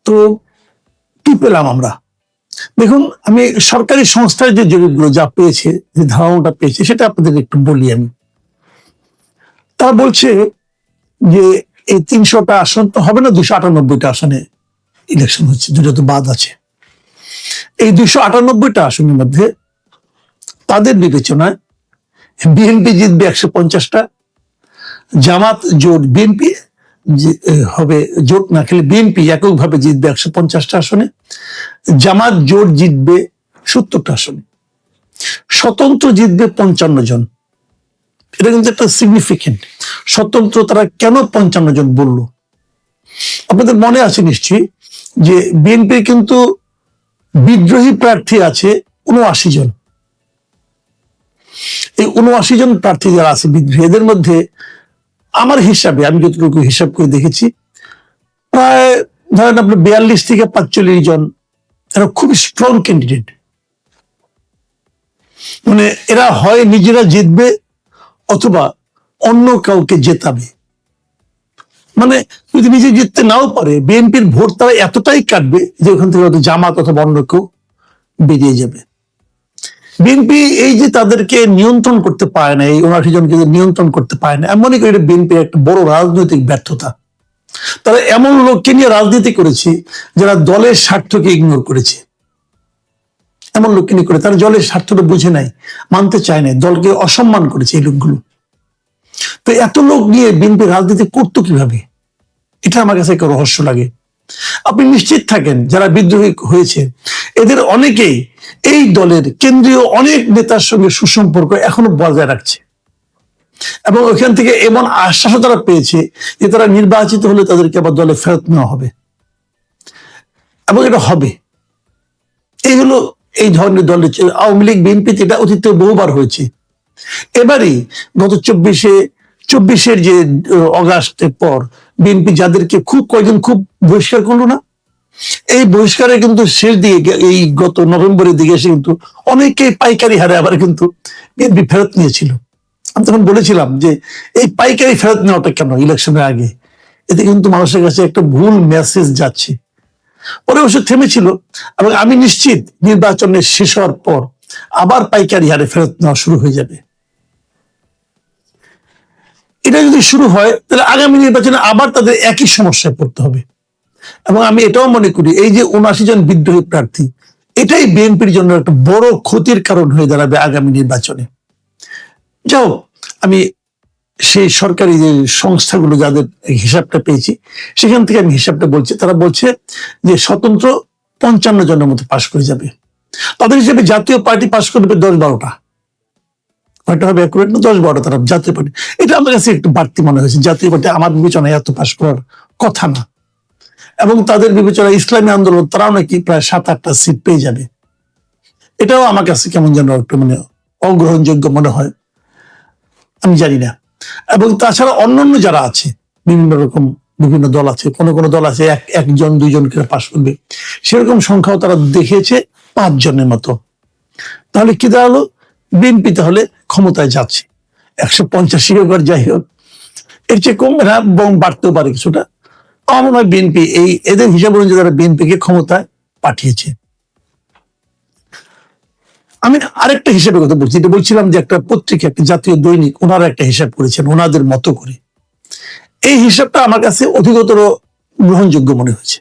তো কি পেলাম আমরা? দেখুন, আমি সরকারি সংস্থার যে জরিপগুলো যা পেয়েছে, যে ধারণাটা পেয়েছে, সেটা আপনাদের একটু বলি আমি। তারা বলছে যে এই 300টা আসন তো হবে না, 298টা আসনে ইলেকশন হচ্ছে, দুটো তো বাদ আছে। এই 298টা আসনের মধ্যে তাদের বিবেচনায় বিএনপি জিতবে 150টা, জামাত জোট বিএনপি হবে, জোট না খেলে বিএনপি এককভাবে জিতবে 150টা আসনে, জামাত জোট জিতবে 70টা আসনে, স্বতন্ত্র জিতবে 55 জন। এটা কিন্তু একটা সিগনিফিকেন্ট। স্বতন্ত্র তারা কেন 55 জন বলল? আপনাদের মনে আছে নিশ্চয়ই যে বিএনপির কিন্তু বিদ্রোহী প্রার্থী আছে 79 জন। এই 79 জন প্রার্থী যারা আছে বিদ্রোহী, এদের মধ্যে আমার হিসাবে, আমি যতটুকু হিসাব করে দেখেছি, প্রায় ধরেন আপনার 42 থেকে 45 জন এরা খুবই স্ট্রং ক্যান্ডিডেট। মানে এরা হয় নিজেরা জিতবে অথবা অন্য কাউকে জেতাবে। মানে যদি নিজে জিততে নাও পারে, বিএনপির ভোট তারা এতটাই কাটবে যে ওখান থেকে হয়তো জামাত অথবা অন্য কেউ বেরিয়ে যাবে। বিএনপি এই যে তাদেরকে নিয়ন্ত্রণ করতে পারে না, এই 79 জনকে নিয়ন্ত্রণ করতে পারে না, আমি মনে করি এটা বিএনপির একটা বড় রাজনৈতিক ব্যর্থতা। তারা এমন লোককে নিয়ে রাজনীতি করেছে যারা দলের স্বার্থকে ইগনোর করেছে। এমন লোককে নিয়ে করে তারা দলের স্বার্থটা বুঝে নাই, মানতে চায় না, দলকে অসম্মান করেছে এই লোকগুলো। তো এত লোক নিয়ে বিএনপি রাজনীতি করতো কিভাবে? এটা আমার কাছে একটা রহস্য লাগে। আপনি নিশ্চিত থাকেন যারা বিদ্রোহী হয়েছে এদের অনেকেই এই দলের কেন্দ্রীয় অনেক নেতার সঙ্গে সুসম্পর্ক এখনো বজায় রাখছে, এবং ওইখান থেকে এমন আশ্বাসও তারা পেয়েছে যে তারা নির্বাচিত হলে তাদেরকে আবার দলে ফেরত নেওয়া হবে, এবং এটা হবে। এই হলো এই ধরনের দলের। আওয়ামী লীগ বিএনপিতে এটা অতীতে বহুবার হয়েছে। এবারই গত 24-এর যে অগাস্টের পর বিএনপি যাদেরকে কয়েকজন খুব বহিষ্কার করলো না, এই বহিষ্কারে কিন্তু শেষ দিকে, এই গত নভেম্বরের দিকে এসে কিন্তু অনেকে পাইকারি হারে আবার কিন্তু বিএনপি ফেরত নিয়েছিল। আমি তখন বলেছিলাম যে এই পাইকারি ফেরত নেওয়াটা কেন ইলেকশনের আগে? এতে কিন্তু মানুষের কাছে একটা ভুল মেসেজ যাচ্ছে। পরে অবশ্য থেমেছিল, এবং আমি নিশ্চিত নির্বাচনের শেষ হওয়ার পর আবার পাইকারি হারে ফেরত নেওয়া শুরু হয়ে যাবে। এটা যদি শুরু হয় তাহলে আগামী নির্বাচনে আবার তাদের একই সমস্যায় পড়তে হবে। এবং আমি এটাও মনে করি এই যে 79 জন বিদ্রোহী প্রার্থী, এটাই বিএনপির জন্য একটা বড় ক্ষতির কারণ হয়ে দাঁড়াবে আগামী নির্বাচনে। যাও, আমি সেই সরকারি যে সংস্থাগুলো যাদের হিসাবটা পেয়েছি সেখান থেকে আমি হিসাবটা বলছি। তারা বলছে যে স্বতন্ত্র 55 জনের মতো পাশ করে যাবে। তাদের হিসেবে জাতীয় পার্টি পাশ করবে 10-12টা, হয়তো হবে 10-12টা তারা জাতীয় পার্টি। এটা আমার কাছে একটু বাড়তি মনে হয়েছে। জাতীয় পার্টি আমার বিবেচনায় এত পাশ করার কথা না, এবং তাদের বিবেচনায় ইসলামী আন্দোলন তারাও নাকি প্রায় 7-8টা সিট পেয়ে যাবে। এটাও আমার কাছে কেমন যেন একটু মানে অগ্রহণযোগ্য মনে হয়, আমি জানি না। এবং তাছাড়া অন্যান্য যারা আছে, বিভিন্ন দল আছে, কোনো দল আছে 1-2 জন করে পাশ করবে, সেরকম সংখ্যাও তারা দেখিয়েছে 5 জনের মতো। তাহলে কি দাঁড়ালো? বিএনপি তাহলে ক্ষমতায় যাচ্ছে, 185 হোক আর যাই হোক, এর চেয়ে কমবে না, বরং বাড়তেও পারে কিছুটা। আমার মনে হয় বিএনপি এদের হিসাব অনুযায়ী তারা বিএনপিকে ক্ষমতায় পাঠিয়েছে। আমি আরেকটা হিসাবের কথা বলছি, এটা বলছিলাম যে একটা পত্রিকা, একটা জাতীয় দৈনিক, ওনারা একটা হিসাব করেছেন ওনাদের মতো করে। এই হিসাবটা আমার কাছে অধিকতর গ্রহণযোগ্য মনে হয়েছে,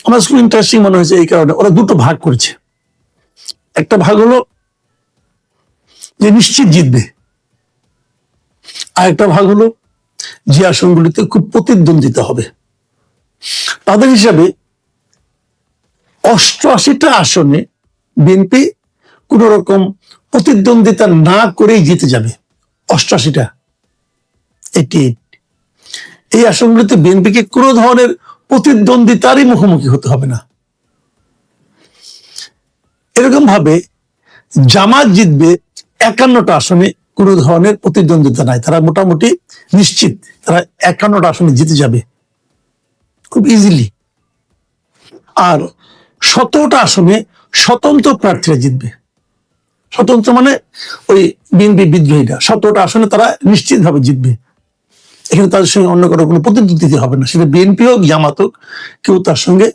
আমার খুব ইন্টারেস্টিং মনে হয়েছে। এই কারণে ওরা দুটো ভাগ করেছে। একটা ভাগ হলো যে নিশ্চিত জিতবে, আর একটা ভাগ হলো যে আসনগুলিতে খুব প্রতিদ্বন্দ্বিতা হবে। তাদের হিসাবে 88টা আসনে বিএনপি কোন রকম প্রতিদ্বন্দ্বিতা না করেই জিতে যাবে। 88টা, 88। এই আসনগুলিতে বিএনপিকে কোন ধরনের প্রতিদ্বন্দ্বিতারই মুখোমুখি হতে হবে না। এরকম ভাবে জামাত জিতবে 51টা আসনে, কোন ধরনের প্রতিদ্বন্দ্বিতা নাই, তারা মোটামুটি নিশ্চিত তারা 51টা আসনে জিতে যাবে খুব ইজিলি। আর 17টা আসনে স্বতন্ত্র প্রার্থীরা জিতবে। স্বতন্ত্র মানে ওই বিএনপি বিদ্রোহীরা 17টা আসনে তারা নিশ্চিত ভাবে জিতবে। এখানে তাদের সঙ্গে অন্য কোনো প্রতিদ্বন্দ্বিতা হবে না, সেটা বিএনপি হোক জামাত হোক, কেউ তার সঙ্গে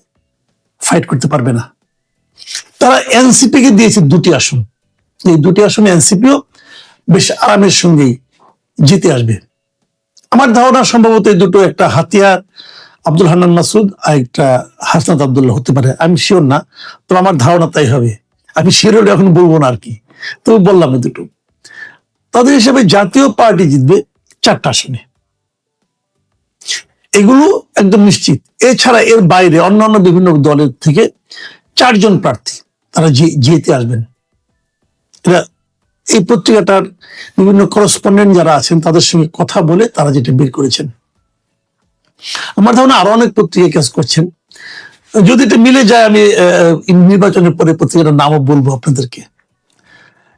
ফাইট করতে পারবে না। তারা এনসিপি কে দিয়েছে 2টি আসন, এই 2টি আসনে এনসিপিও বেশ আরামের সঙ্গেই জিতে আসবে। আমার ধারণা সম্ভবত এই দুটো, একটা হাতিয়ার আব্দুল হান্নান মাসুদ আর একটা হাসনাত আব্দুল্লাহ হতে পারে, আমি শিওর না, তো আমার ধারণা তাই হবে। আমি শিওর হলে এখন বলবো না আর কি, তো বললাম এই দুটো। তাদের হিসাবে জাতীয় পার্টি জিতবে 4টা আসনে, এগুলো একদম নিশ্চিত। এছাড়া এর বাইরে অন্যান্য বিভিন্ন দলের থেকে 4 জন প্রার্থী তারা জিতে আসবেন। এরা এই পত্রিকাটার বিভিন্ন করসপন্ডেন্ট যারা আছেন তাদের সঙ্গে কথা বলে তারা যেটা বের করেছেন। আমার ধারণা আরো অনেক পত্রিকা কাজ করছেন, যদি এটা মিলে যায় আমি নির্বাচনের পরে পত্রিকাটার নামও বলবো আপনাদেরকে।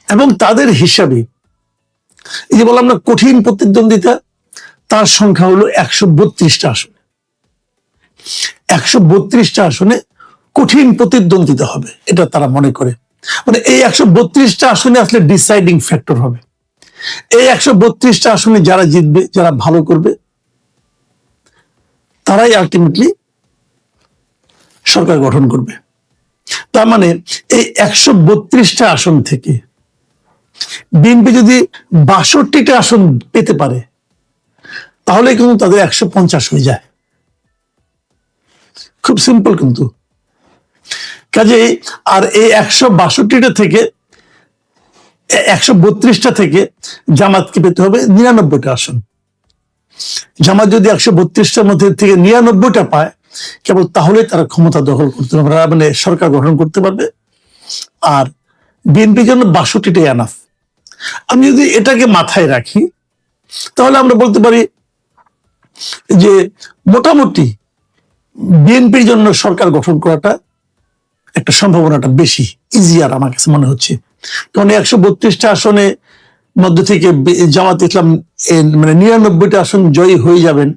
এবং তাদের হিসাবে এই যে বললাম না কঠিন প্রতিদ্বন্দ্বিতা, তার সংখ্যা হলো 132টা আসনে। 132টা আসনে কঠিন প্রতিদ্বন্দ্বিতা হবে, এটা তারা মনে করে। মানে এই 132টা আসনে আসলে ডিসাইডিং ফ্যাক্টর হবে। এই 132টা আসনে যারা জিতবে, যারা ভালো করবে, তারাই আলটিমেটলি সরকার গঠন করবে। তার মানে এই 132টা আসন থেকে বিএনপি যদি 62টা আসন পেতে পারে, তাহলে কিন্তু তাদের 150 হয়ে যায়। খুব সিম্পল কিন্তু। কাজে আর এই 162টা থেকে 132টা থেকে জামাতকে পেতে হবে 99টা আসন। জামাত যদি 132টার মধ্যে থেকে 99টা পায়, কেবল তাহলে তারা ক্ষমতা দখল করতে পারবে, মানে সরকার গঠন করতে পারবে। আর বিএনপির জন্য 62টাই এনাফ। আমি যদি এটাকে মাথায় রাখি, তাহলে আমরা বলতে পারি যে মোটামুটি বিএনপির জন্য সরকার গঠন করাটা একটা সম্ভাবনাটা বেশি ইজিয়ার আমার কাছে মনে হচ্ছে। কারণ 132টা আসনে মধ্যে থেকে জামাত ইসলাম মানে 99টা আসন জয়ী হয়ে যাবেন,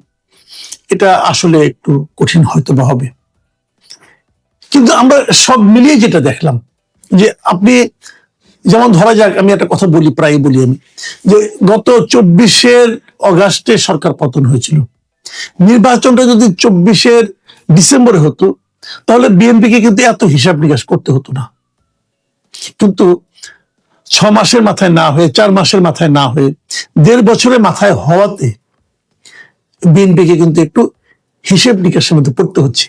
এটা আসলে একটু কঠিন হয়তো বা হবে। কিন্তু আমরা সব মিলিয়ে যেটা দেখলাম, যে আপনি যেমন ধরা যাক, আমি একটা কথা বলি, প্রায় বলি আমি, যে গত 24 অগাস্টে সরকার পতন হয়েছিল। নির্বাচনটা যদি 24 ডিসেম্বরে হতো, তাহলে বিএনপিকে কিন্তু এত হিসাব নিকাশ করতে হতো না। কিন্তু 6 মাসের মাথায় না হয়ে, 4 মাসের মাথায় না হয়ে, 1.5 বছরের মাথায় হওয়াতে বিএনপিকে কিন্তু একটু হিসেব নিকাশের মধ্যে পড়তে হচ্ছে।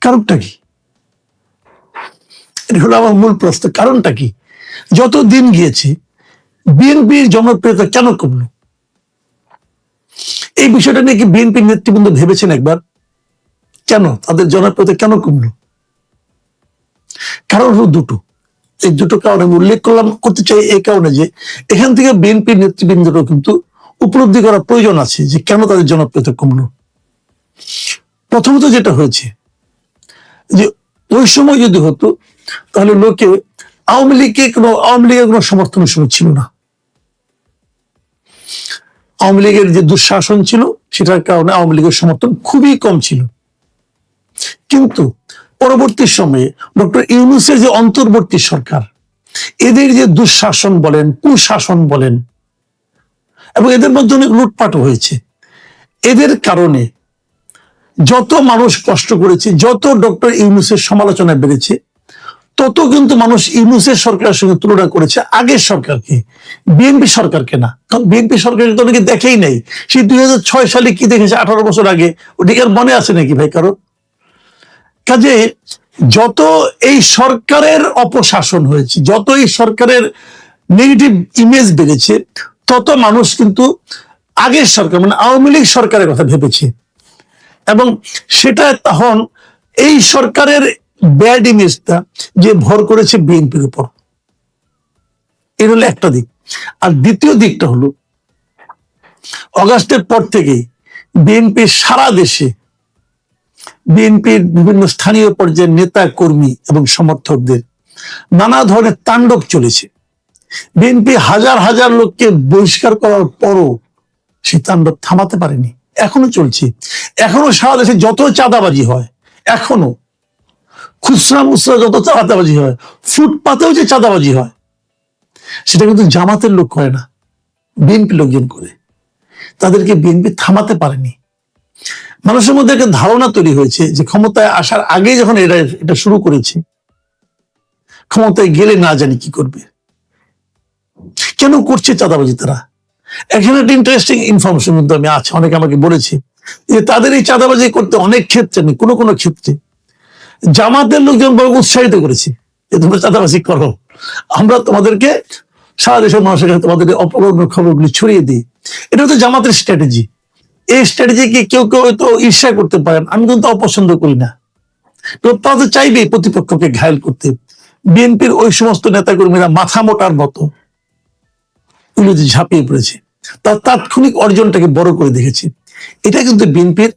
কারণটা কি? এটা হলো আমার মূল প্রশ্ন, কারণটা কি? যত দিন গিয়েছে বিএনপির জনপ্রিয়তা কেন কমলো? এই বিষয়টা নিয়ে কি বিএনপির নেতৃবৃন্দ ভেবেছেন একবার? কেন তাদের জনপ্রিয়তা কেন কমলো? কারণ হলো দুটো। এই দুটো কারণ আমি উল্লেখ করতে চাই এই কারণে যে এখান থেকে বিএনপির নেতৃবৃন্দেরও কিন্তু উপলব্ধি করা প্রয়োজন আছে যে কেন তাদের জনপ্রিয়তা কমলো। প্রথমত যেটা হয়েছে যে ওই সময় যদি হতো, তাহলে লোকে আওয়ামী লীগের কোনো সমর্থনের সময় ছিল না। আওয়ামী লীগের যে দুঃশাসন ছিল, সেটার কারণে আওয়ামী লীগের সমর্থন খুবই কম ছিল। কিন্তু পরবর্তী সময়ে ডক্টর ইউনূসের যে অন্তর্বর্তী সরকার, এদের যে দুঃশাসন বলেন, কুশাসন বলেন, এবং এদের মধ্যে অনেক লুটপাটও হয়েছে, এদের কারণে যত মানুষ কষ্ট করেছে, যত ডক্টর ইউনূসের সমালোচনা বেড়েছে, তত কিন্তু মানুষ ইউনূসের সরকারের সঙ্গে তুলনা করেছে আগের সরকারকে, বিএনপি সরকারকে না। কারণ বিএনপি সরকারকে তো অনেকে দেখেই নাই। সেই 2006 সালে কি দেখেছে 18 বছর আগে, ওদিকে আর মনে আছে নাকি ভাই কারো? কাজে যত এই সরকারের অপশাসন হয়েছে, যত এই সরকারের নেগেটিভ ইমেজ বেড়েছে, তত মানুষ কিন্তু আগের সরকার মানে আওয়ামী লীগ সরকারের কথা ভেবেছে। এবং সেটা তখন এই সরকারের ব্যাড ইমেজটা যে ভর করেছে বিএনপির উপর। এর হলো একটা দিক। আর দ্বিতীয় দিকটা হলো অগাস্টের পর থেকেই বিএনপি সারা দেশে, বিএনপির বিভিন্ন স্থানীয় পর্যায়ের নেতা কর্মী এবং সমর্থকদের নানা ধরনের তাণ্ডব চলেছে। বিএনপি হাজার হাজার লোককে বহিষ্কার করার পরও সেই তাণ্ডব থামাতে পারেনি, এখনো চলছে। এখনো সারা দেশে যত চাঁদাবাজি হয়, এখনো খুচরা মুচরা যত চাঁদাবাজি হয়, ফুটপাতেও যে চাঁদাবাজি হয়, সেটা কিন্তু জামাতের লোক করে না, বিএনপি লোকজন করে। তাদেরকে বিএনপি থামাতে পারেনি। মানুষের মধ্যে একটা ধারণা তৈরি হয়েছে যে ক্ষমতায় আসার আগে যখন এটা শুরু করেছে, ক্ষমতায় গেলে না জানি কি করবে। কেন করছে চাঁদাবাজি তারা? এখানে একটা ইন্টারেস্টিং ইনফরমেশন কিন্তু আমি আছে, অনেকে আমাকে বলেছে যে তাদের এই চাঁদাবাজি করতে অনেক ক্ষেত্রে নেই, কোনো কোনো ক্ষেত্রে জামাতের লোকজন বড় উৎসাহিত করেছে যে তোমরা চাঁদাবাজি করো, আমরা তোমাদেরকে সারা দেশের মানুষের কাছে তোমাদের অপকর্মের খবরগুলি ছড়িয়ে দিই। এটা হচ্ছে জামাতের স্ট্র্যাটেজি। এই স্ট্র্যাটেজিকে কেউ কেউ হয়তো ঈর্ষা করতে পারেন, আমি কিন্তু অপছন্দ করি না। তো তারা তো চাইবে প্রতিপক্ষকে ঘায়েল করতে। বিএনপির ওই সমস্ত নেতাকর্মীরা মাথা মোটার মতো ঝাঁপিয়ে পড়েছে, তার তাৎক্ষণিক অর্জনটাকে বড় করে দেখেছে। এটা কিন্তু বিএনপির